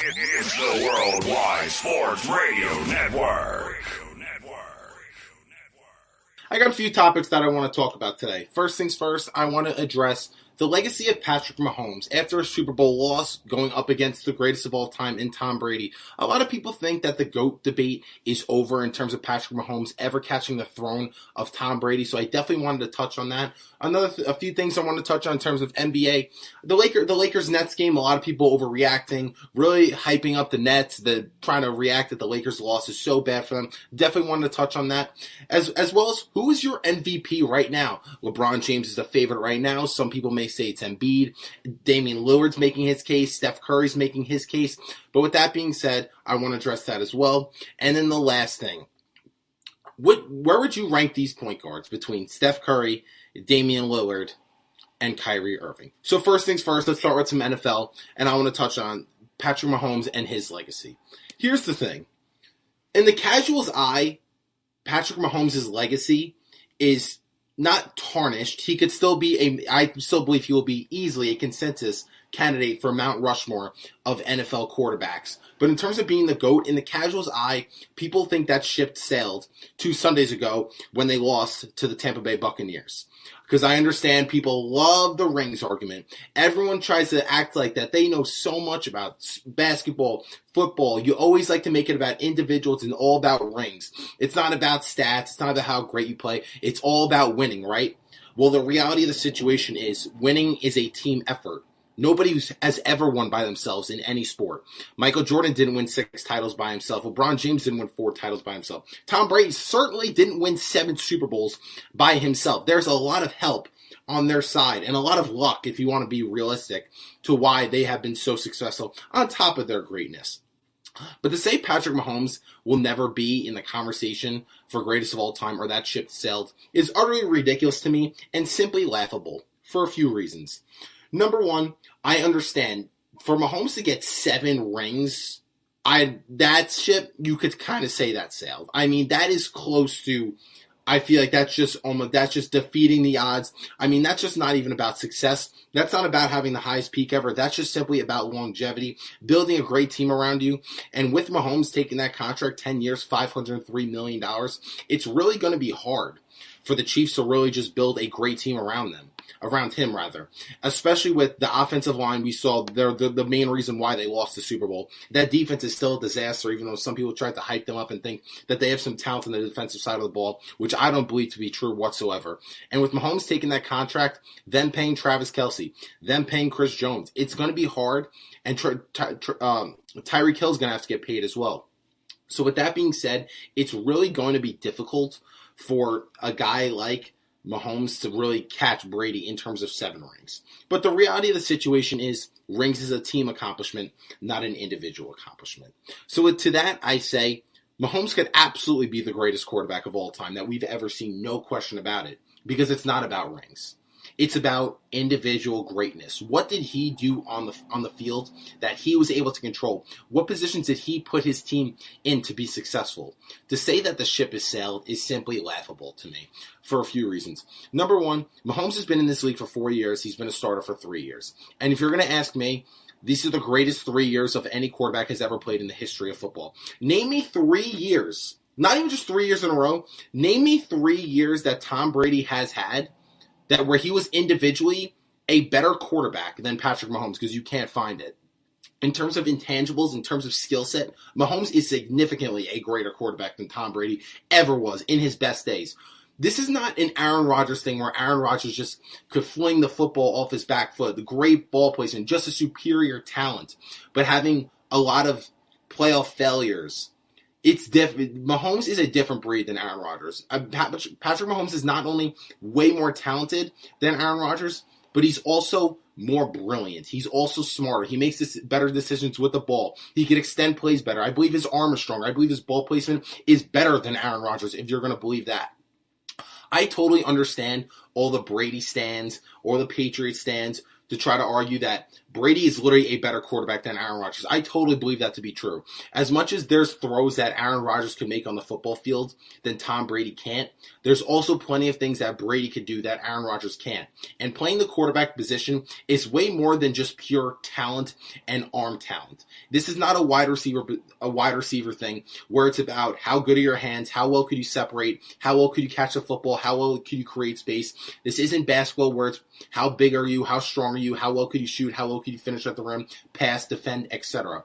It's the Worldwide Sports Radio Network. I got a few topics that I want to talk about today. First things first, I want to address the legacy of Patrick Mahomes after a Super Bowl loss going up against the greatest of all time in Tom Brady. A lot of people think that the GOAT debate is over in terms of Patrick Mahomes ever catching the throne of Tom Brady, so I definitely wanted to touch on that. A few things I want to touch on in terms of NBA. The Lakers-Nets game, a lot of people overreacting, really hyping up the Nets, trying to react that the Lakers loss is so bad for them. Definitely wanted to touch on that. As well as, who is your MVP right now? LeBron James is the favorite right now. Some people may say it's Embiid. Damian Lillard's making his case. Steph Curry's making his case. But with that being said, I want to address that as well. And then the last thing. Where would you rank these point guards between Steph Curry, Damian Lillard, and Kyrie Irving? So first things first, let's start with some NFL. And I want to touch on Patrick Mahomes and his legacy. Here's the thing. In the casual's eye, Patrick Mahomes' legacy is not tarnished. He could still be I still believe he will be easily a consensus candidate for Mount Rushmore of NFL quarterbacks. But in terms of being the GOAT, in the casual's eye, people think that ship sailed 2 Sundays ago when they lost to the Tampa Bay Buccaneers. Because I understand people love the rings argument. Everyone tries to act like that they know so much about basketball, football. You always like to make it about individuals and all about rings. It's not about stats. It's not about how great you play. It's all about winning, right? Well, the reality of the situation is winning is a team effort. Nobody has ever won by themselves in any sport. Michael Jordan didn't win 6 titles by himself. LeBron James didn't win 4 titles by himself. Tom Brady certainly didn't win 7 Super Bowls by himself. There's a lot of help on their side and a lot of luck, if you want to be realistic, to why they have been so successful on top of their greatness. But to say Patrick Mahomes will never be in the conversation for greatest of all time or that ship sailed is utterly ridiculous to me and simply laughable for a few reasons. Number one, I understand for Mahomes to get 7 rings, that ship, you could kind of say that sailed. I mean, that is close to, I feel like that's just defeating the odds. I mean, that's just not even about success. That's not about having the highest peak ever. That's just simply about longevity, building a great team around you. And with Mahomes taking that contract, 10 years, $503 million, it's really going to be hard for the Chiefs to really just build a great team around him, especially with the offensive line. We saw the main reason why they lost the Super Bowl. That defense is still a disaster, even though some people tried to hype them up and think that they have some talent on the defensive side of the ball, which I don't believe to be true whatsoever. And with Mahomes taking that contract, then paying Travis Kelce, then paying Chris Jones, it's going to be hard, and Tyreek Hill's going to have to get paid as well. So with that being said, it's really going to be difficult for a guy like Mahomes to really catch Brady in terms of 7 rings. But the reality of the situation is rings is a team accomplishment, not an individual accomplishment. So to that, I say Mahomes could absolutely be the greatest quarterback of all time that we've ever seen, no question about it, because it's not about rings. It's about individual greatness. What did he do on the field that he was able to control? What positions did he put his team in to be successful? To say that the ship has sailed is simply laughable to me for a few reasons. Number one, Mahomes has been in this league for 4 years. He's been a starter for 3 years. And if you're going to ask me, these are the greatest 3 years of any quarterback has ever played in the history of football. Name me 3 years, not even just 3 years in a row. Name me 3 years that Tom Brady has had where he was individually a better quarterback than Patrick Mahomes, because you can't find it. In terms of intangibles, in terms of skill set, Mahomes is significantly a greater quarterback than Tom Brady ever was in his best days. This is not an Aaron Rodgers thing where Aaron Rodgers just could fling the football off his back foot, the great ball placement, just a superior talent, but having a lot of playoff failures. It's different. Mahomes is a different breed than Aaron Rodgers. Patrick Mahomes is not only way more talented than Aaron Rodgers, but he's also more brilliant. He's also smarter. He makes better decisions with the ball. He can extend plays better. I believe his arm is stronger. I believe his ball placement is better than Aaron Rodgers, if you're going to believe that. I totally understand all the Brady stands or the Patriots stands to try to argue that Brady is literally a better quarterback than Aaron Rodgers. I totally believe that to be true. As much as there's throws that Aaron Rodgers can make on the football field than Tom Brady can't, there's also plenty of things that Brady could do that Aaron Rodgers can't. And playing the quarterback position is way more than just pure talent and arm talent. This is not a wide receiver thing where it's about how good are your hands, how well could you separate, how well could you catch the football, how well could you create space. This isn't basketball where it's how big are you, how strong are you, how well could you shoot, how well could you finish at the rim, pass, defend, etc.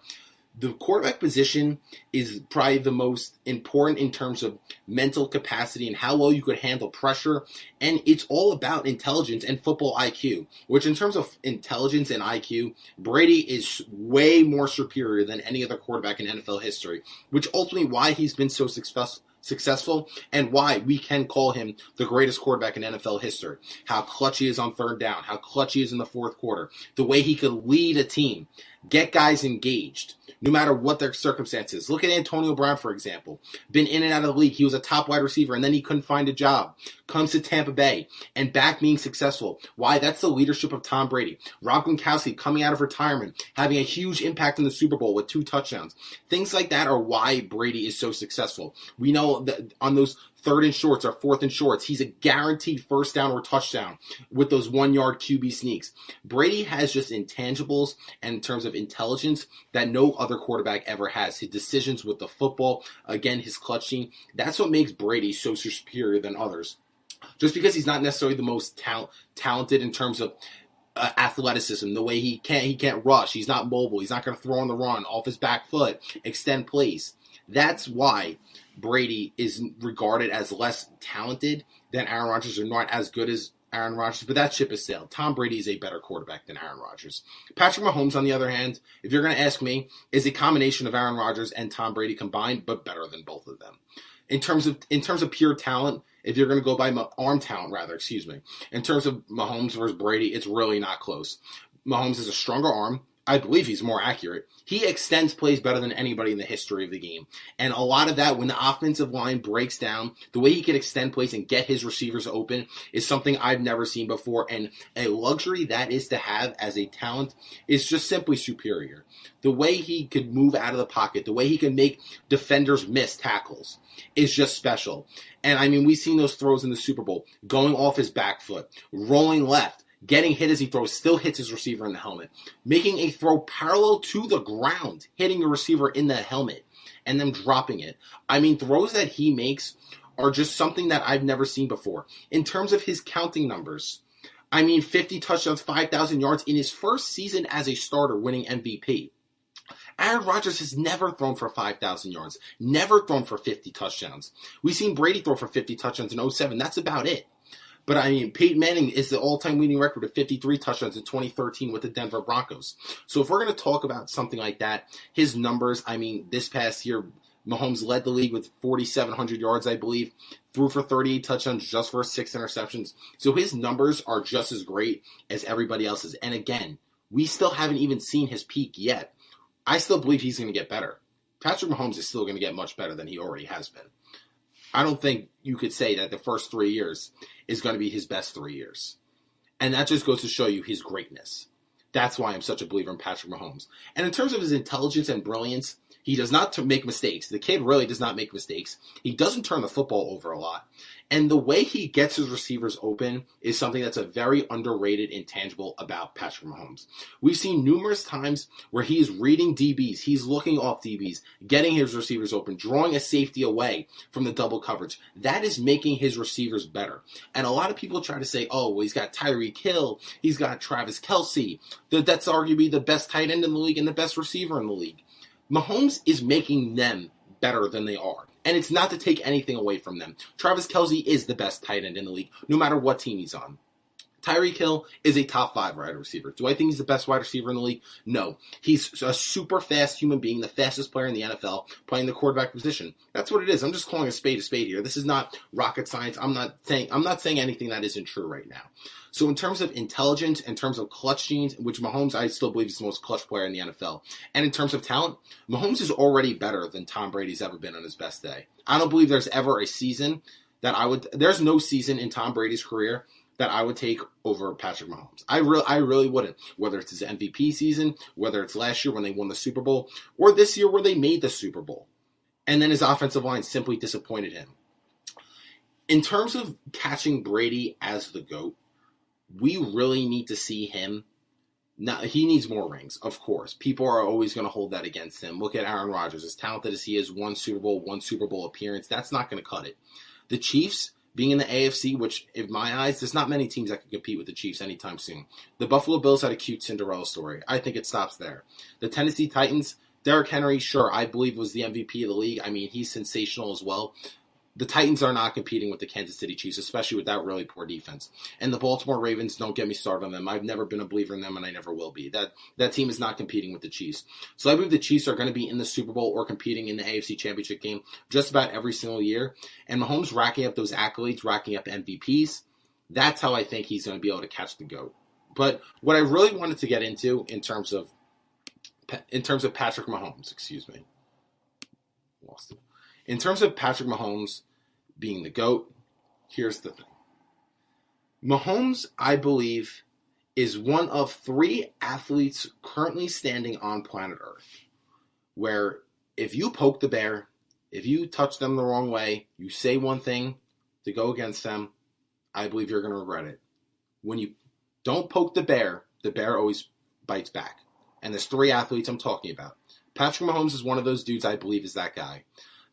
The quarterback position is probably the most important in terms of mental capacity and how well you could handle pressure. And it's all about intelligence and football IQ, which in terms of intelligence and IQ, Brady is way more superior than any other quarterback in NFL history, which ultimately why he's been so successful and why we can call him the greatest quarterback in NFL history. How clutch he is on third down, how clutch he is in the fourth quarter, the way he could lead a team, get guys engaged, no matter what their circumstances. Look at Antonio Brown, for example. Been in and out of the league. He was a top wide receiver, and then he couldn't find a job. Comes to Tampa Bay, and back being successful. Why? That's the leadership of Tom Brady. Rob Gronkowski coming out of retirement, having a huge impact in the Super Bowl with 2 touchdowns. Things like that are why Brady is so successful. We know that on those third and shorts or fourth and shorts, he's a guaranteed first down or touchdown with those 1-yard QB sneaks. Brady has just intangibles and in terms of intelligence that no other quarterback ever has. His decisions with the football, again, his clutching, that's what makes Brady so superior than others. Just because he's not necessarily the most talented in terms of athleticism, the way he can't rush, he's not mobile, he's not going to throw on the run, off his back foot, extend plays. That's why Brady is regarded as less talented than Aaron Rodgers, or not as good as Aaron Rodgers, but that ship has sailed. Tom Brady is a better quarterback than Aaron Rodgers. Patrick Mahomes, on the other hand, if you're going to ask me, is a combination of Aaron Rodgers and Tom Brady combined, but better than both of them. In terms of pure talent, if you're going to go by arm talent, in terms of Mahomes versus Brady, it's really not close. Mahomes has a stronger arm. I believe he's more accurate. He extends plays better than anybody in the history of the game. And a lot of that, when the offensive line breaks down, the way he can extend plays and get his receivers open is something I've never seen before. And a luxury that is to have as a talent is just simply superior. The way he could move out of the pocket, the way he can make defenders miss tackles is just special. And I mean, we've seen those throws in the Super Bowl, going off his back foot, rolling left, getting hit as he throws, still hits his receiver in the helmet. Making a throw parallel to the ground, hitting the receiver in the helmet, and then dropping it. I mean, throws that he makes are just something that I've never seen before. In terms of his counting numbers, I mean, 50 touchdowns, 5,000 yards in his first season as a starter, winning MVP. Aaron Rodgers has never thrown for 5,000 yards, never thrown for 50 touchdowns. We've seen Brady throw for 50 touchdowns in 2007. That's about it. But, I mean, Peyton Manning is the all-time leading record of 53 touchdowns in 2013 with the Denver Broncos. So if we're going to talk about something like that, his numbers, I mean, this past year, Mahomes led the league with 4,700 yards, I believe, threw for 38 touchdowns just for 6 interceptions. So his numbers are just as great as everybody else's. And again, we still haven't even seen his peak yet. I still believe he's going to get better. Patrick Mahomes is still going to get much better than he already has been. I don't think you could say that the first 3 years is going to be his best 3 years. And that just goes to show you his greatness. That's why I'm such a believer in Patrick Mahomes. And in terms of his intelligence and brilliance, he does not make mistakes. The kid really does not make mistakes. He doesn't turn the football over a lot. And the way he gets his receivers open is something that's a very underrated intangible about Patrick Mahomes. We've seen numerous times where he is reading DBs, he's looking off DBs, getting his receivers open, drawing a safety away from the double coverage. That is making his receivers better. And a lot of people try to say, oh, well, he's got Tyreek Hill, he's got Travis Kelce. That's arguably the best tight end in the league and the best receiver in the league. Mahomes is making them better than they are. And it's not to take anything away from them. Travis Kelce is the best tight end in the league, no matter what team he's on. Tyreek Hill is a top 5 wide receiver. Do I think he's the best wide receiver in the league? No. He's a super fast human being, the fastest player in the NFL, playing the quarterback position. That's what it is. I'm just calling a spade here. This is not rocket science. I'm not saying anything that isn't true right now. So in terms of intelligence, in terms of clutch genes, which Mahomes, I still believe is the most clutch player in the NFL. And in terms of talent, Mahomes is already better than Tom Brady's ever been on his best day. I don't believe there's ever a season there's no season in Tom Brady's career that I would take over Patrick Mahomes. I really wouldn't. Whether it's his MVP season, whether it's last year when they won the Super Bowl, or this year where they made the Super Bowl. And then his offensive line simply disappointed him. In terms of catching Brady as the GOAT, we really need to see him. Now, he needs more rings, of course. People are always going to hold that against him. Look at Aaron Rodgers. As talented as he is, one Super Bowl appearance, that's not going to cut it. The Chiefs, being in the AFC, which, in my eyes, there's not many teams that can compete with the Chiefs anytime soon. The Buffalo Bills had a cute Cinderella story. I think it stops there. The Tennessee Titans, Derrick Henry, sure, I believe was the MVP of the league. I mean, he's sensational as well. The Titans are not competing with the Kansas City Chiefs, especially with that really poor defense. And the Baltimore Ravens, don't get me started on them. I've never been a believer in them, and I never will be. That team is not competing with the Chiefs. So I believe the Chiefs are going to be in the Super Bowl or competing in the AFC Championship game just about every single year. And Mahomes racking up those accolades, racking up MVPs, that's how I think he's going to be able to catch the GOAT. But what I really wanted to get into in terms of Patrick Mahomes, lost it. In terms of Patrick Mahomes being the GOAT, here's the thing. Mahomes, I believe, is one of 3 athletes currently standing on planet Earth where if you poke the bear, if you touch them the wrong way, you say one thing to go against them, I believe you're going to regret it. When you don't poke the bear always bites back. And there's 3 athletes I'm talking about. Patrick Mahomes is one of those dudes I believe is that guy.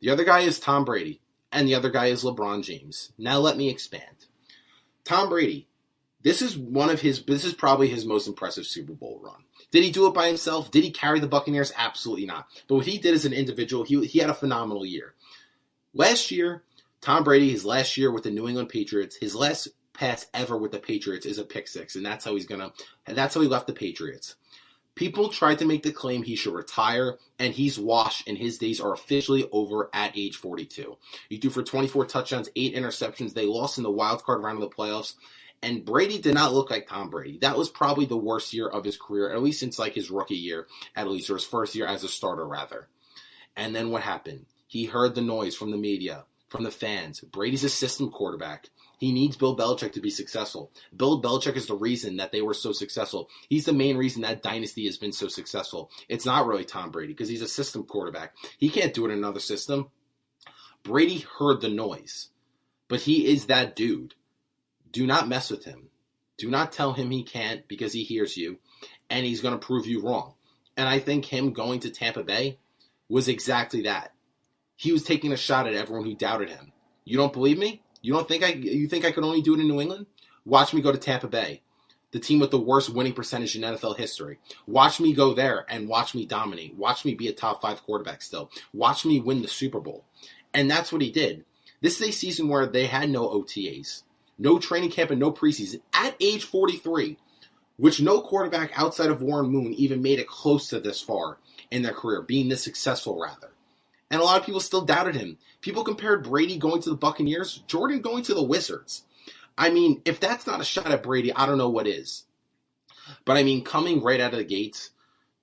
The other guy is Tom Brady, and the other guy is LeBron James. Now let me expand. Tom Brady, this is probably his most impressive Super Bowl run. Did he do it by himself? Did he carry the Buccaneers? Absolutely not. But what he did as an individual, he had a phenomenal year. Last year, Tom Brady, his last year with the New England Patriots, his last pass ever with the Patriots is a pick six, and that's how he left the Patriots. People tried to make the claim he should retire, and he's washed, and his days are officially over at age 42. He threw for 24 touchdowns, 8 interceptions. They lost in the wild card round of the playoffs, and Brady did not look like Tom Brady. That was probably the worst year of his career, at least since his rookie year, or his first year as a starter, rather. And then what happened? He heard the noise from the media, from the fans. Brady's a system quarterback. He needs Bill Belichick to be successful. Bill Belichick is the reason that they were so successful. He's the main reason that dynasty has been so successful. It's not really Tom Brady because he's a system quarterback. He can't do it in another system. Brady heard the noise, but he is that dude. Do not mess with him. Do not tell him he can't because he hears you, and he's going to prove you wrong. And I think him going to Tampa Bay was exactly that. He was taking a shot at everyone who doubted him. You don't believe me? You think I could only do it in New England? Watch me go to Tampa Bay, the team with the worst winning percentage in NFL history. Watch me go there and watch me dominate. Watch me be a top 5 quarterback still. Watch me win the Super Bowl. And that's what he did. This is a season where they had no OTAs, no training camp, and no preseason at age 43, which no quarterback outside of Warren Moon even made it close to this far in their career, being this successful rather. And a lot of people still doubted him. People compared Brady going to the Buccaneers, Jordan going to the Wizards. I mean, if that's not a shot at Brady, I don't know what is. But I mean, coming right out of the gates,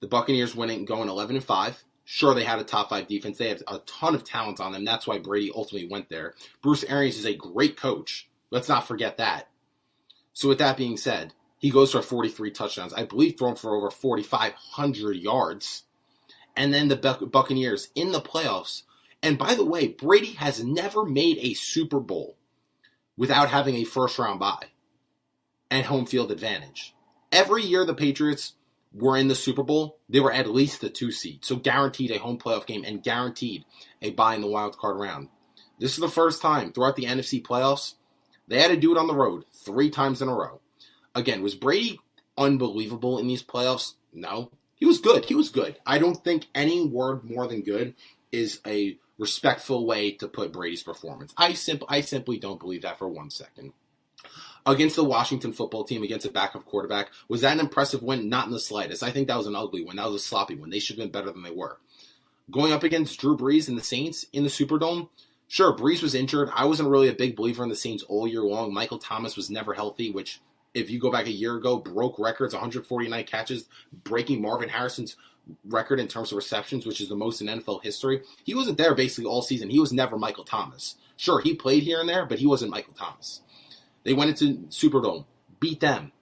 the Buccaneers going 11-5. Sure, they had a top 5 defense. They had a ton of talent on them. That's why Brady ultimately went there. Bruce Arians is a great coach. Let's not forget that. So with that being said, he goes for 43 touchdowns. I believe thrown for over 4,500 yards. And then the Buccaneers in the playoffs. And by the way, Brady has never made a Super Bowl without having a first-round bye and home field advantage. Every year the Patriots were in the Super Bowl, they were at least the 2 seed. So guaranteed a home playoff game and guaranteed a bye in the wild card round. This is the first time throughout the NFC playoffs they had to do it on the road 3 times in a row. Again, was Brady unbelievable in these playoffs? No. He was good. I don't think any word more than good is a respectful way to put Brady's performance. I simply don't believe that for 1 second. Against the Washington football team, against a backup quarterback, was that an impressive win? Not in the slightest. I think that was an ugly win. That was a sloppy win. They should have been better than they were. Going up against Drew Brees and the Saints in the Superdome, sure, Brees was injured. I wasn't really a big believer in the Saints all year long. Michael Thomas was never healthy, which, if you go back a year ago, broke records, 149 catches, breaking Marvin Harrison's record in terms of receptions, which is the most in NFL history. He wasn't there basically all season. He was never Michael Thomas. Sure, he played here and there, but he wasn't Michael Thomas. They went into Superdome, beat them.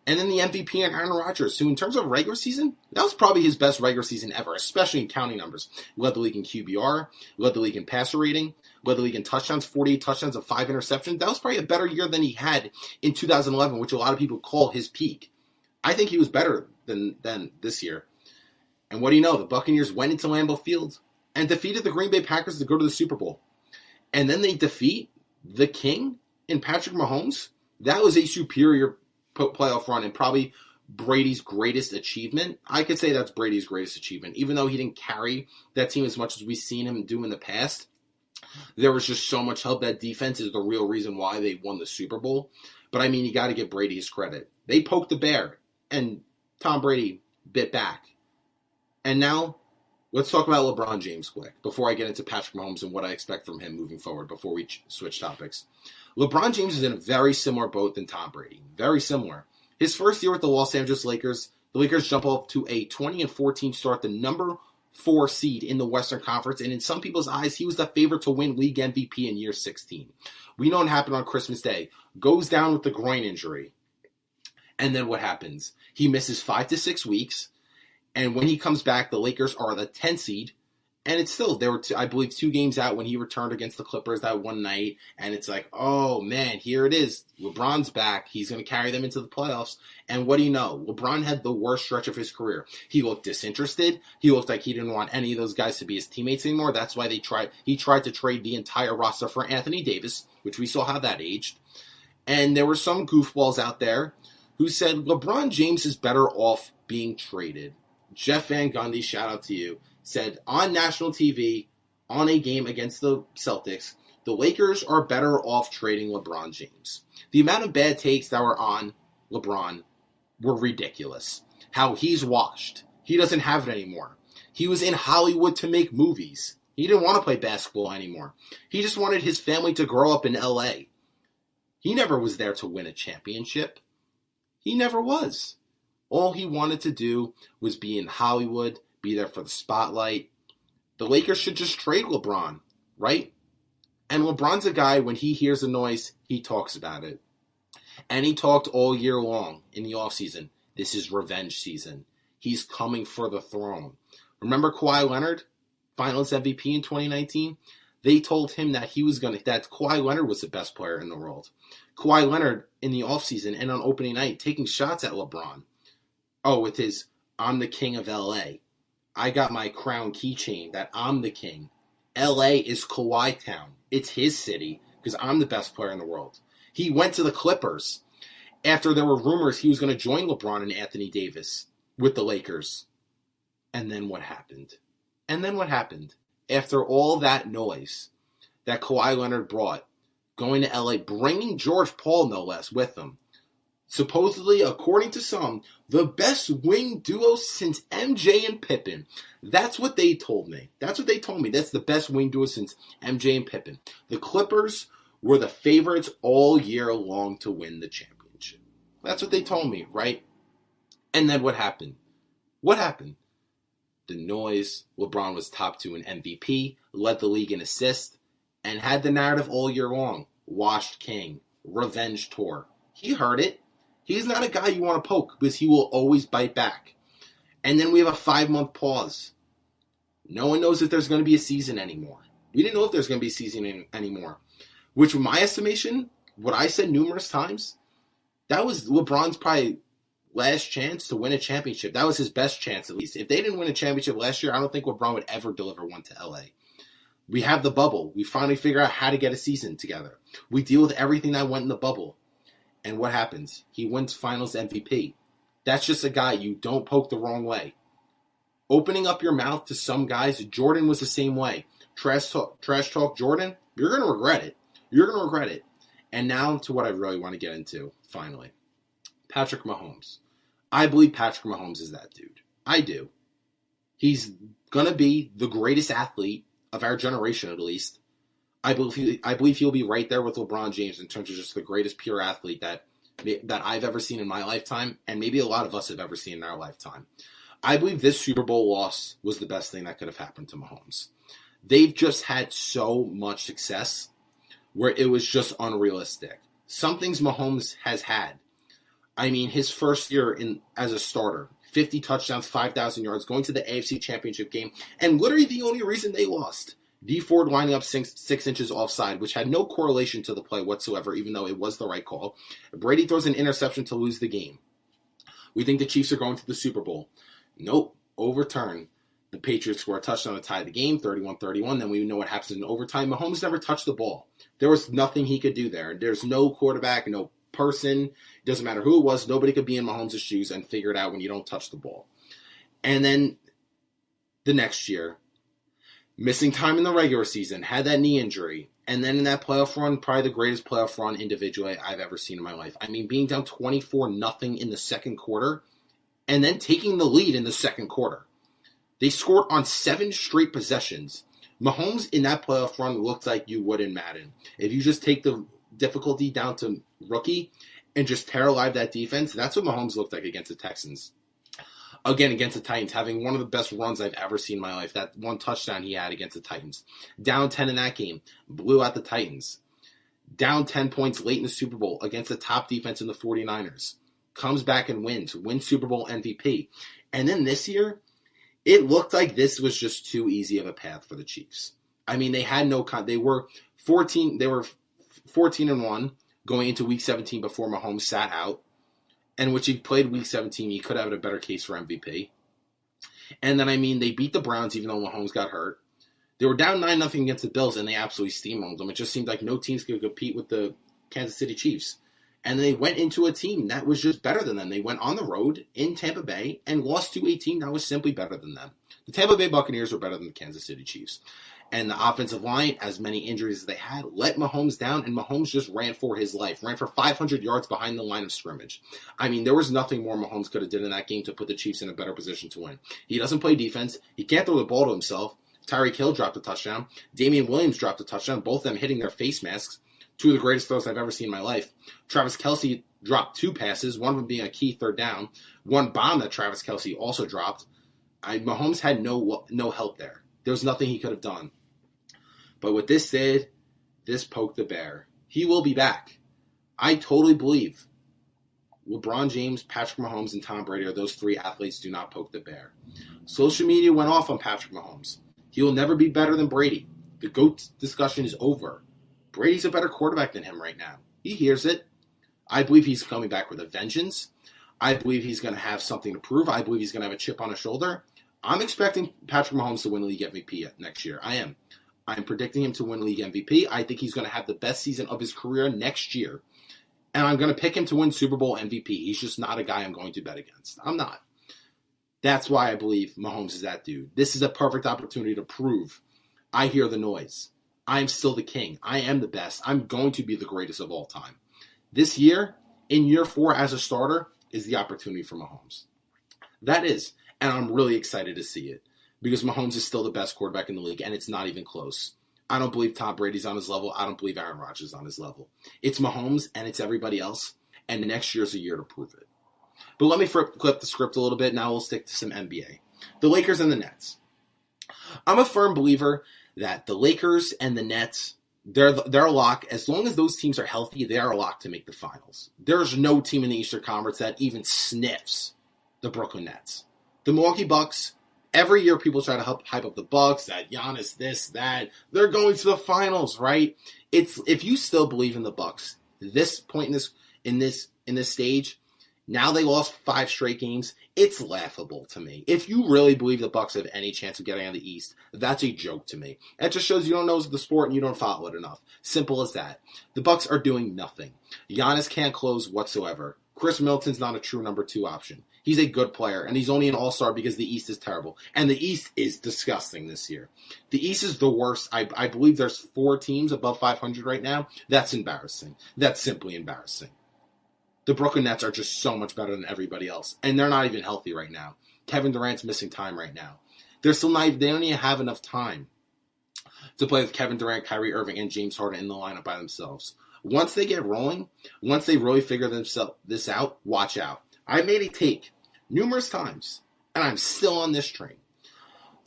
And then the MVP and Aaron Rodgers, who in terms of regular season, that was probably his best regular season ever, especially in counting numbers. He led the league in QBR, led the league in passer rating, led the league in touchdowns, 48 touchdowns and 5 interceptions. That was probably a better year than he had in 2011, which a lot of people call his peak. I think he was better than this year. And what do you know? The Buccaneers went into Lambeau Field and defeated the Green Bay Packers to go to the Super Bowl. And then they defeat the King in Patrick Mahomes. That was a superior playoff run and probably Brady's greatest achievement. I could say that's Brady's greatest achievement. Even though he didn't carry that team as much as we've seen him do in the past, there was just so much help. That defense is the real reason why they won the Super Bowl. But I mean, you got to give Brady his credit. They poked the bear, and Tom Brady bit back. And now, let's talk about LeBron James quick, before I get into Patrick Mahomes and what I expect from him moving forward, before we switch topics. LeBron James is in a very similar boat than Tom Brady. Very similar. His first year with the Los Angeles Lakers, the Lakers jump up to a 20-14 start, the number 4 seed in the Western Conference, and in some people's eyes, he was the favorite to win league MVP in year 16. We know what happened on Christmas Day. Goes down with the groin injury. And then what happens? He misses 5 to 6 weeks, and when he comes back, the Lakers are the 10 seed. And it's still, there were, I believe, 2 games out when he returned against the Clippers that one night. And it's like, oh, man, here it is. LeBron's back. He's going to carry them into the playoffs. And what do you know? LeBron had the worst stretch of his career. He looked disinterested. He looked like he didn't want any of those guys to be his teammates anymore. That's why he tried to trade the entire roster for Anthony Davis, which we saw how that aged. And there were some goofballs out there who said LeBron James is better off being traded. Jeff Van Gundy, shout out to you, said on national TV, on a game against the Celtics, the Lakers are better off trading LeBron James. The amount of bad takes that were on LeBron were ridiculous. How he's washed. He doesn't have it anymore. He was in Hollywood to make movies. He didn't want to play basketball anymore. He just wanted his family to grow up in LA. He never was there to win a championship. He never was. All he wanted to do was be in Hollywood, be there for the spotlight. The Lakers should just trade LeBron, right? And LeBron's a guy, when he hears a noise, he talks about it. And he talked all year long in the offseason. This is revenge season. He's coming for the throne. Remember Kawhi Leonard, Finals MVP in 2019? They told him that that Kawhi Leonard was the best player in the world. Kawhi Leonard in the offseason and on opening night taking shots at LeBron. Oh, with his, I'm the king of LA. I got my crown keychain that I'm the king. LA is Kawhi Town. It's his city because I'm the best player in the world. He went to the Clippers after there were rumors he was going to join LeBron and Anthony Davis with the Lakers. And then what happened? After all that noise that Kawhi Leonard brought, going to LA, bringing George Paul no less with him, supposedly, according to some, the best wing duo since MJ and Pippen. That's what they told me. That's the best wing duo since MJ and Pippen. The Clippers were the favorites all year long to win the championship. That's what they told me, right? And then what happened? The noise. LeBron was top 2 in MVP, led the league in assists, and had the narrative all year long. Washed king. Revenge tour. He heard it. He's not a guy you want to poke because he will always bite back. And then we have a 5-month pause. No one knows if there's going to be a season anymore. We didn't know if there's going to be a season anymore. Which, in my estimation, what I said numerous times, that was LeBron's probably last chance to win a championship. That was his best chance, at least. If they didn't win a championship last year, I don't think LeBron would ever deliver one to LA. We have the bubble. We finally figure out how to get a season together. We deal with everything that went in the bubble. And what happens? He wins Finals MVP. That's just a guy you don't poke the wrong way. Opening up your mouth to some guys, Jordan was the same way. Trash talk Jordan, you're going to regret it. And now to what I really want to get into, finally. Patrick Mahomes. I believe Patrick Mahomes is that dude. I do. He's going to be the greatest athlete of our generation, at least. I believe he'll be right there with LeBron James in terms of just the greatest pure athlete that I've ever seen in my lifetime, and maybe a lot of us have ever seen in our lifetime. I believe this Super Bowl loss was the best thing that could have happened to Mahomes. They've just had so much success where it was just unrealistic. some things Mahomes has had. I mean, his first year as a starter, 50 touchdowns, 5,000 yards, going to the AFC Championship game, and literally the only reason they lost. Dee Ford lining up 6 inches offside, which had no correlation to the play whatsoever, even though it was the right call. Brady throws an interception to lose the game. We think the Chiefs are going to the Super Bowl. Nope, overturn. The Patriots score a touchdown to tie the game, 31-31. Then we know what happens in overtime. Mahomes never touched the ball. There was nothing he could do there. There's no quarterback, no person. It doesn't matter who it was. Nobody could be in Mahomes' shoes and figure it out when you don't touch the ball. And then the next year, missing time in the regular season, had that knee injury. And then in that playoff run, probably the greatest playoff run individually I've ever seen in my life. I mean, being down 24-0 in the second quarter and then taking the lead in the second quarter. They scored on 7 straight possessions. Mahomes in that playoff run looked like you would in Madden. If you just take the difficulty down to rookie and just tear alive that defense, that's what Mahomes looked like against the Texans. Again, against the Titans, having one of the best runs I've ever seen in my life. That one touchdown he had against the Titans. Down 10 in that game, blew out the Titans. Down 10 points late in the Super Bowl against the top defense in the 49ers. Comes back and wins Super Bowl MVP. And then this year, it looked like this was just too easy of a path for the Chiefs. I mean, they had no they were 14-1 going into week 17 before Mahomes sat out. And which he played week 17, he could have had a better case for MVP. And then, I mean, they beat the Browns even though Mahomes got hurt. They were down 9-0 against the Bills, and they absolutely steamrolled them. It just seemed like no teams could compete with the Kansas City Chiefs. And they went into a team that was just better than them. They went on the road in Tampa Bay and lost to a team that was simply better than them. The Tampa Bay Buccaneers were better than the Kansas City Chiefs. And the offensive line, as many injuries as they had, let Mahomes down, and Mahomes just ran for his life. Ran for 500 yards behind the line of scrimmage. I mean, there was nothing more Mahomes could have did in that game to put the Chiefs in a better position to win. He doesn't play defense. He can't throw the ball to himself. Tyreek Hill dropped a touchdown. Damian Williams dropped a touchdown, both of them hitting their face masks. 2 of the greatest throws I've ever seen in my life. Travis Kelce dropped 2 passes, one of them being a key third down. One bomb that Travis Kelce also dropped. Mahomes had no help there. There was nothing he could have done. But what this did, this poked the bear. He will be back. I totally believe LeBron James, Patrick Mahomes, and Tom Brady are those 3 athletes do not poke the bear. Social media went off on Patrick Mahomes. He will never be better than Brady. The GOAT discussion is over. Brady's a better quarterback than him right now. He hears it. I believe he's coming back with a vengeance. I believe he's going to have something to prove. I believe he's going to have a chip on his shoulder. I'm expecting Patrick Mahomes to win League MVP next year. I am. I'm predicting him to win League MVP. I think he's going to have the best season of his career next year. And I'm going to pick him to win Super Bowl MVP. He's just not a guy I'm going to bet against. I'm not. That's why I believe Mahomes is that dude. This is a perfect opportunity to prove I hear the noise. I'm still the king. I am the best. I'm going to be the greatest of all time. This year, in year 4 as a starter, is the opportunity for Mahomes. That is. And I'm really excited to see it. Because Mahomes is still the best quarterback in the league, and it's not even close. I don't believe Tom Brady's on his level. I don't believe Aaron Rodgers is on his level. It's Mahomes, and it's everybody else, and next year's a year to prove it. But let me flip the script a little bit. Now we'll stick to some NBA. The Lakers and the Nets. I'm a firm believer that the Lakers and the Nets, they're a lock. As long as those teams are healthy, they are a lock to make the finals. There's no team in the Eastern Conference that even sniffs the Brooklyn Nets. The Milwaukee Bucks, every year people try to hype up the Bucks, that Giannis, this, that. They're going to the finals, right? If you still believe in the Bucks, this point in this stage, now they lost 5 straight games. It's laughable to me. If you really believe the Bucks have any chance of getting out of the East, that's a joke to me. It just shows you don't know the sport and you don't follow it enough. Simple as that. The Bucks are doing nothing. Giannis can't close whatsoever. Chris Middleton's not a true number 2 option. He's a good player, and he's only an all-star because the East is terrible. And the East is disgusting this year. The East is the worst. I believe there's 4 teams above 500 right now. That's embarrassing. That's simply embarrassing. The Brooklyn Nets are just so much better than everybody else, and they're not even healthy right now. Kevin Durant's missing time right now. They don't even have enough time to play with Kevin Durant, Kyrie Irving, and James Harden in the lineup by themselves. Once they get rolling, once they really figure this out, watch out. I made a take numerous times, and I'm still on this train.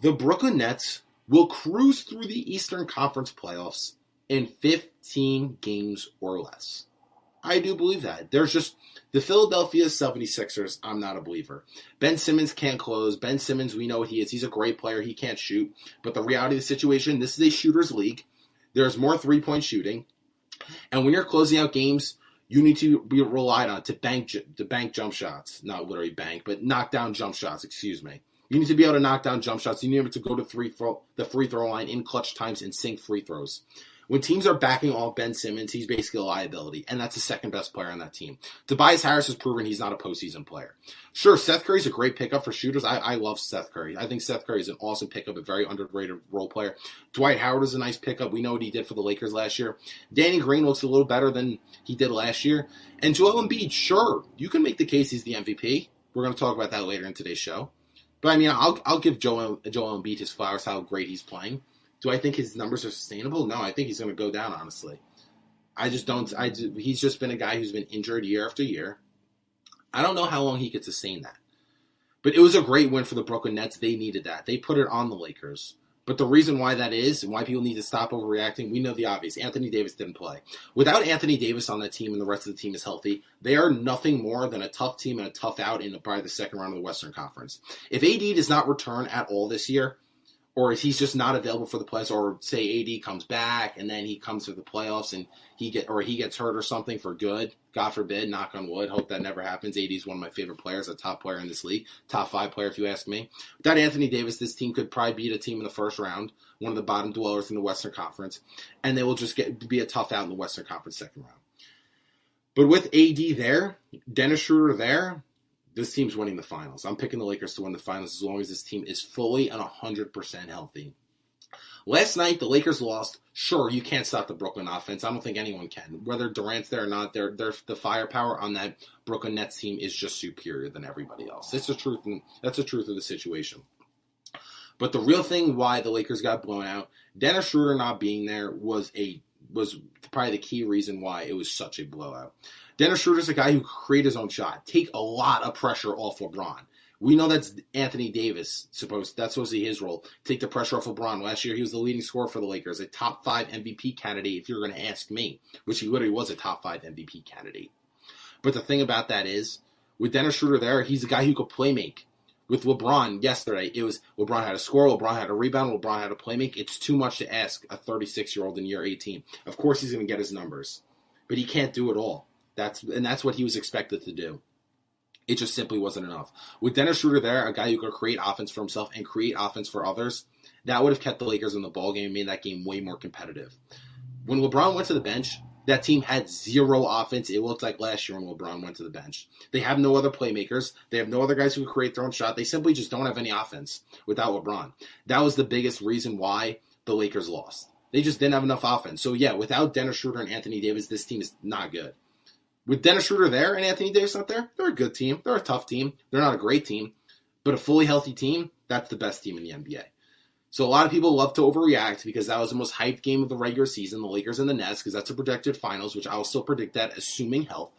The Brooklyn Nets will cruise through the Eastern Conference playoffs in 15 games or less. I do believe that. There's just the Philadelphia 76ers, I'm not a believer. Ben Simmons can't close. Ben Simmons, we know what he is. He's a great player. He can't shoot. But the reality of the situation, this is a shooter's league. There's more three-point shooting. And when you're closing out games, you need to be relied on to bank jump shots. Not literally bank, but knock down jump shots, excuse me. You need to be able to knock down jump shots. You need to be able to go to the free throw line in clutch times and sink free throws. When teams are backing off Ben Simmons, he's basically a liability, and that's the second best player on that team. Tobias Harris has proven he's not a postseason player. Sure, Seth Curry's a great pickup for shooters. I love Seth Curry. I think Seth Curry is an awesome pickup, a very underrated role player. Dwight Howard is a nice pickup. We know what he did for the Lakers last year. Danny Green looks a little better than he did last year. And Joel Embiid, sure, you can make the case he's the MVP. We're going to talk about that later in today's show. But I mean, I'll give Joel Embiid his flowers, how great he's playing. Do I think his numbers are sustainable? No, I think he's going to go down, honestly. I just don't. He's just been a guy who's been injured year after year. I don't know how long he could sustain that. But it was a great win for the Brooklyn Nets. They needed that. They put it on the Lakers. But the reason why that is, and why people need to stop overreacting, we know the obvious. Anthony Davis didn't play. Without Anthony Davis on that team and the rest of the team is healthy, they are nothing more than a tough team and a tough out in probably the second round of the Western Conference. If AD does not return at all this year, or if he's just not available for the playoffs, or say AD comes back and then he comes to the playoffs and he gets hurt or something for good, God forbid, knock on wood, hope that never happens. AD is one of my favorite players, a top player in this league, top 5 player if you ask me. Without Anthony Davis, this team could probably beat a team in the first round, one of the bottom dwellers in the Western Conference, and they will just be a tough out in the Western Conference second round. But with AD there, Dennis Schroeder there, this team's winning the finals. I'm picking the Lakers to win the finals as long as this team is fully and 100% healthy. Last night, the Lakers lost. Sure, you can't stop the Brooklyn offense. I don't think anyone can. Whether Durant's there or not, the firepower on that Brooklyn Nets team is just superior than everybody else. That's the truth, and that's the truth of the situation. But the real thing why the Lakers got blown out, Dennis Schroeder not being there was probably the key reason why it was such a blowout. Dennis Schroeder's a guy who could create his own shot, take a lot of pressure off LeBron. We know that's Anthony Davis, that's supposed to be his role, take the pressure off LeBron. Last year, he was the leading scorer for the Lakers, a top 5 MVP candidate, if you're going to ask me, which he literally was a top 5 MVP candidate. But the thing about that is, with Dennis Schroeder there, he's a guy who could play make. With LeBron yesterday, it was LeBron had a score, LeBron had a rebound, LeBron had a play make. It's too much to ask a 36-year-old in year 18. Of course, he's going to get his numbers, but he can't do it all. That's what he was expected to do. It just simply wasn't enough. With Dennis Schroeder there, a guy who could create offense for himself and create offense for others, that would have kept the Lakers in the ballgame and made that game way more competitive. When LeBron went to the bench, that team had zero offense. It looked like last year when LeBron went to the bench. They have no other playmakers. They have no other guys who can create their own shot. They simply just don't have any offense without LeBron. That was the biggest reason why the Lakers lost. They just didn't have enough offense. So yeah, without Dennis Schroeder and Anthony Davis, this team is not good. With Dennis Schroeder there and Anthony Davis not there, they're a good team. They're a tough team. They're not a great team. But a fully healthy team, that's the best team in the NBA. So a lot of people love to overreact because that was the most hyped game of the regular season, the Lakers and the Nets, because that's a projected finals, which I will still predict that, assuming health.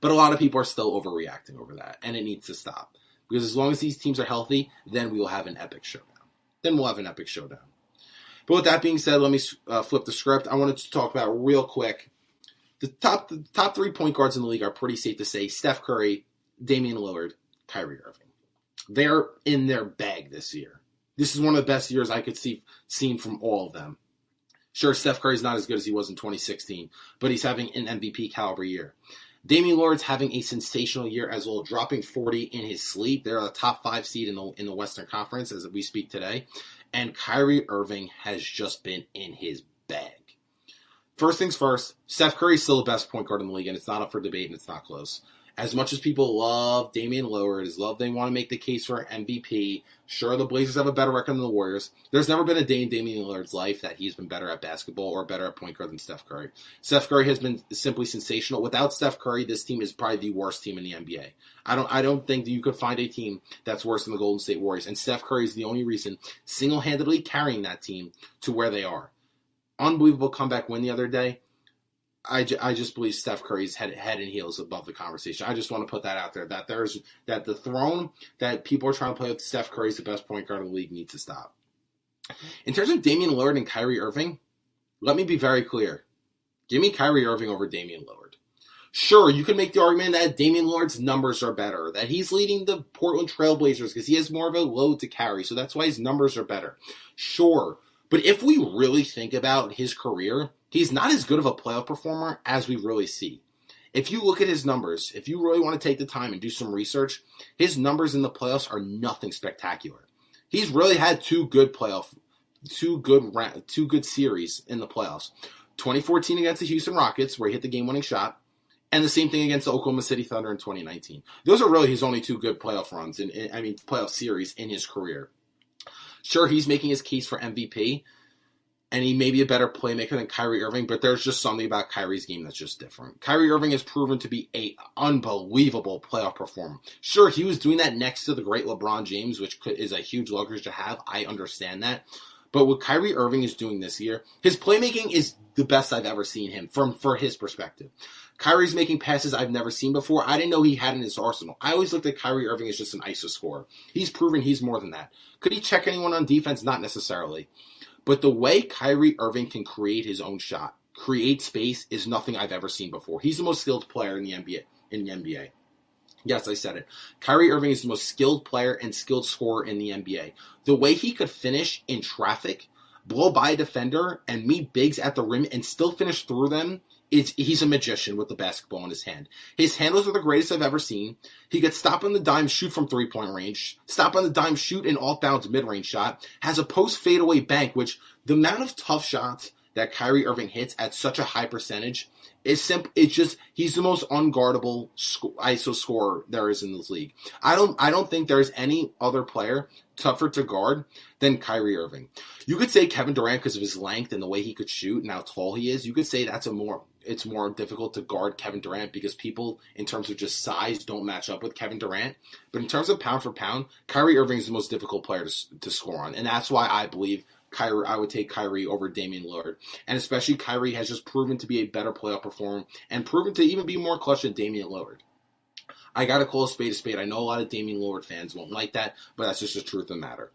But a lot of people are still overreacting over that, and it needs to stop. Because as long as these teams are healthy, then we will have an epic showdown. But with that being said, let me flip the script. I wanted to talk about real quick. The top 3 point guards in the league are pretty safe to say. Steph Curry, Damian Lillard, Kyrie Irving. They're in their bag this year. This is one of the best years I could seen from all of them. Sure, Steph Curry's not as good as he was in 2016, but he's having an MVP caliber year. Damian Lillard's having a sensational year as well, dropping 40 in his sleep. They're a top 5 seed in the Western Conference as we speak today. And Kyrie Irving has just been in his bag. First things first, Steph Curry's still the best point guard in the league, and it's not up for debate, and it's not close. As much as people love Damian Lillard, they want to make the case for MVP, sure, the Blazers have a better record than the Warriors. There's never been a day in Damian Lillard's life that he's been better at basketball or better at point guard than Steph Curry. Steph Curry has been simply sensational. Without Steph Curry, this team is probably the worst team in the NBA. I don't think that you could find a team that's worse than the Golden State Warriors, and Steph Curry is the only reason single-handedly carrying that team to where they are. Unbelievable comeback win the other day. I just believe Steph Curry's head and heels above the conversation. I just want to put that out there, that the throne that people are trying to play with Steph Curry's the best point guard in the league needs to stop. In terms of Damian Lillard and Kyrie Irving, let me be very clear. Give me Kyrie Irving over Damian Lillard. Sure, you can make the argument that Damian Lillard's numbers are better, that he's leading the Portland Trailblazers because he has more of a load to carry, so that's why his numbers are better. Sure, but if we really think about his career, he's not as good of a playoff performer as we really see. If you look at his numbers, if you really want to take the time and do some research, his numbers in the playoffs are nothing spectacular. He's really had two good series in the playoffs. 2014 against the Houston Rockets, where he hit the game-winning shot, and the same thing against the Oklahoma City Thunder in 2019. Those are really his only two good playoff runs, playoff series in his career. Sure, he's making his case for MVP, and he may be a better playmaker than Kyrie Irving, but there's just something about Kyrie's game that's just different. Kyrie Irving has proven to be an unbelievable playoff performer. Sure, he was doing that next to the great LeBron James, which is a huge luxury to have. I understand that. But what Kyrie Irving is doing this year, his playmaking is the best I've ever seen him for his perspective. Kyrie's making passes I've never seen before. I didn't know he had in his arsenal. I always looked at Kyrie Irving as just an ISO scorer. He's proven he's more than that. Could he check anyone on defense? Not necessarily. But the way Kyrie Irving can create his own shot, create space, is nothing I've ever seen before. He's the most skilled player in the NBA. Yes, I said it. Kyrie Irving is the most skilled player and skilled scorer in the NBA. The way he could finish in traffic, blow by a defender, and meet bigs at the rim and still finish through them, he's a magician with the basketball in his hand. His handles are the greatest I've ever seen. He could stop on the dime, shoot from three-point range, stop on the dime, shoot an off-bounds mid-range shot, has a post-fadeaway bank, which the amount of tough shots that Kyrie Irving hits at such a high percentage is simple. It's just, he's the most unguardable ISO scorer there is in this league. I don't think there's any other player tougher to guard than Kyrie Irving. You could say Kevin Durant because of his length and the way he could shoot and how tall he is. You could say it's more difficult to guard Kevin Durant because people, in terms of just size, don't match up with Kevin Durant. But in terms of pound for pound, Kyrie Irving is the most difficult player to score on. And that's why I believe I would take Kyrie over Damian Lillard. And especially Kyrie has just proven to be a better playoff performer and proven to even be more clutch than Damian Lillard. I got to call a spade a spade. I know a lot of Damian Lillard fans won't like that, but that's just the truth of the matter.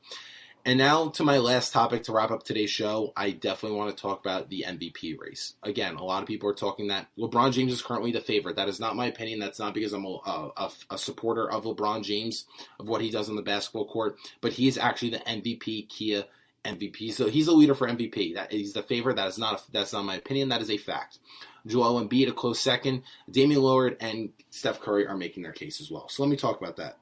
And now to my last topic to wrap up today's show, I definitely want to talk about the MVP race. Again, a lot of people are talking that LeBron James is currently the favorite. That is not my opinion. That's not because I'm a supporter of LeBron James, of what he does on the basketball court, but he is actually the MVP, Kia MVP. So he's a leader for MVP. He's the favorite. That's not my opinion. That is a fact. Joel Embiid, a close second. Damian Lillard and Steph Curry are making their case as well. So let me talk about that.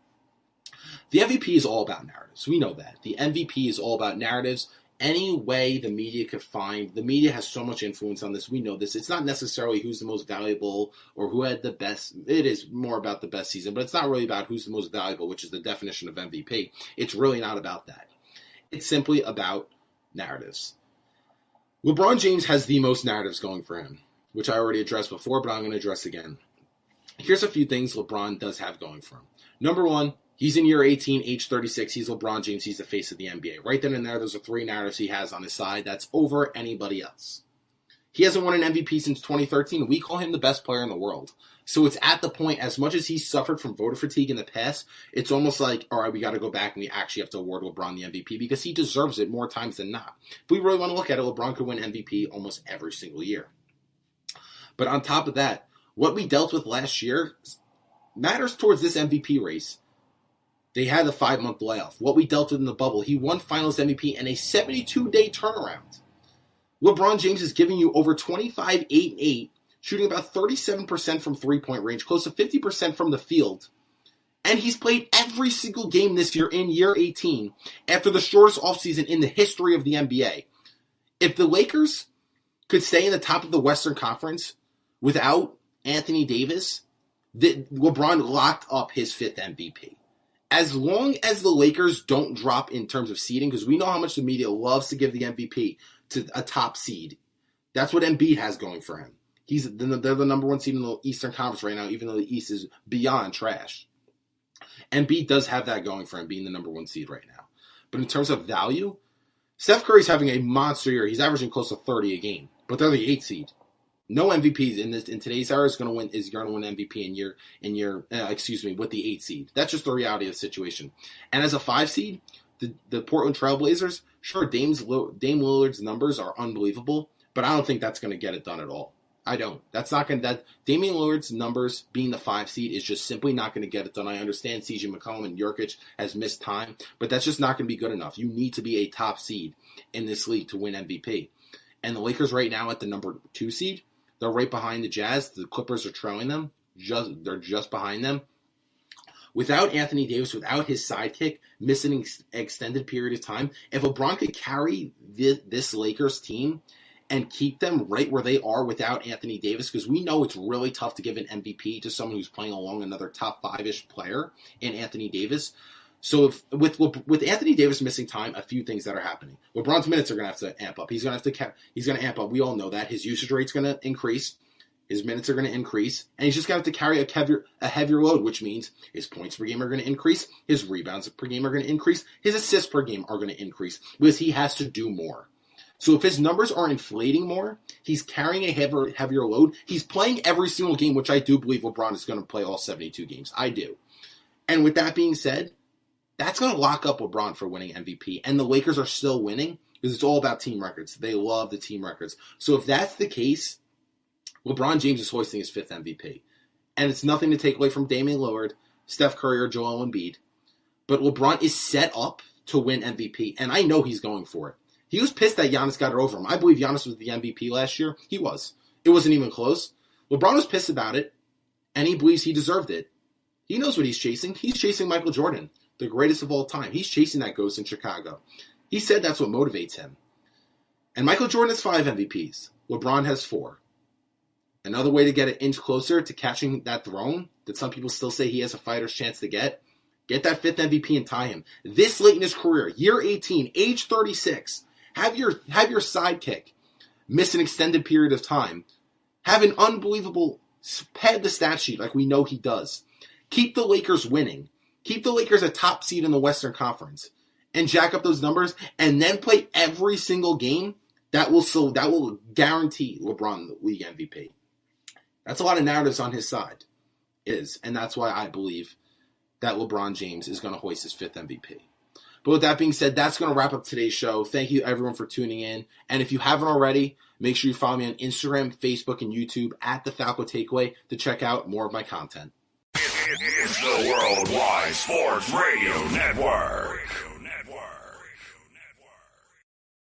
The MVP is all about narratives. We know that. The MVP is all about narratives. Any way the media could find, the media has so much influence on this. We know this. It's not necessarily who's the most valuable or who had the best. It is more about the best season, but it's not really about who's the most valuable, which is the definition of MVP. It's really not about that. It's simply about narratives. LeBron James has the most narratives going for him, which I already addressed before, but I'm going to address again. Here's a few things LeBron does have going for him. Number one, he's in year 18, age 36. He's LeBron James. He's the face of the NBA. Right then and there, those are three narratives he has on his side. That's over anybody else. He hasn't won an MVP since 2013. We call him the best player in the world. So it's at the point, as much as he's suffered from voter fatigue in the past, it's almost like, all right, we got to go back and we actually have to award LeBron the MVP because he deserves it more times than not. If we really want to look at it, LeBron could win MVP almost every single year. But on top of that, what we dealt with last year matters towards this MVP race. They had the 5-month layoff. What we dealt with in the bubble, he won Finals MVP in a 72-day turnaround. LeBron James is giving you over 25, 8, and 8, shooting about 37% from three-point range, close to 50% from the field. And he's played every single game this year in year 18 after the shortest offseason in the history of the NBA. If the Lakers could stay in the top of the Western Conference without Anthony Davis, LeBron locked up his 5th MVP. As long as the Lakers don't drop in terms of seeding, because we know how much the media loves to give the MVP to a top seed. That's what Embiid has going for him. They're the number one seed in the Eastern Conference right now, even though the East is beyond trash. Embiid does have that going for him, being the number one seed right now. But in terms of value, Steph Curry's having a monster year. He's averaging close to 30 a game, but they're the 8th seed. No MVPs in today's era is going to win MVP with the 8th seed. That's just the reality of the situation. And as a 5 seed, the Portland Trailblazers, sure, Dame Lillard's numbers are unbelievable, but I don't think that's going to get it done at all. I don't. Damian Lillard's numbers being the 5 seed is just simply not going to get it done. I understand CJ McCollum and Jokic has missed time, but that's just not going to be good enough. You need to be a top seed in this league to win MVP. And the Lakers right now at the number 2 seed, they're right behind the Jazz. The Clippers are trailing them. They're just behind them. Without Anthony Davis, without his sidekick, missing an extended period of time, if LeBron could carry this Lakers team and keep them right where they are without Anthony Davis, because we know it's really tough to give an MVP to someone who's playing along another top 5-ish player in Anthony Davis. So if with Anthony Davis missing time, a few things that are happening. LeBron's minutes are going to have to amp up. He's going to amp up. We all know that. His usage rate's going to increase. His minutes are going to increase. And he's just going to have to carry a heavier load, which means his points per game are going to increase. His rebounds per game are going to increase. His assists per game are going to increase because he has to do more. So if his numbers are inflating more, he's carrying a heavier load. He's playing every single game, which I do believe LeBron is going to play all 72 games. I do. And with that being said, that's going to lock up LeBron for winning MVP. And the Lakers are still winning because it's all about team records. They love the team records. So if that's the case, LeBron James is hoisting his 5th MVP. And it's nothing to take away from Damian Lillard, Steph Curry, or Joel Embiid. But LeBron is set up to win MVP. And I know he's going for it. He was pissed that Giannis got it over him. I believe Giannis was the MVP last year. He was. It wasn't even close. LeBron was pissed about it, and he believes he deserved it. He knows what he's chasing. He's chasing Michael Jordan, the greatest of all time. He's chasing that ghost in Chicago. He said that's what motivates him. And Michael Jordan has 5 MVPs. LeBron has 4. Another way to get an inch closer to catching that throne that some people still say he has a fighter's chance to get that 5th MVP and tie him. This late in his career, year 18, age 36, have your sidekick miss an extended period of time. Have an unbelievable pad the stat sheet like we know he does. Keep the Lakers winning. Keep the Lakers a top seed in the Western Conference. And jack up those numbers. And then play every single game. That will guarantee LeBron the league MVP. That's a lot of narratives on his side. And that's why I believe that LeBron James is going to hoist his 5th MVP. But with that being said, that's going to wrap up today's show. Thank you, everyone, for tuning in. And if you haven't already, make sure you follow me on Instagram, Facebook, and YouTube at The Falco Takeaway to check out more of my content. It's the Worldwide Sports Radio Network.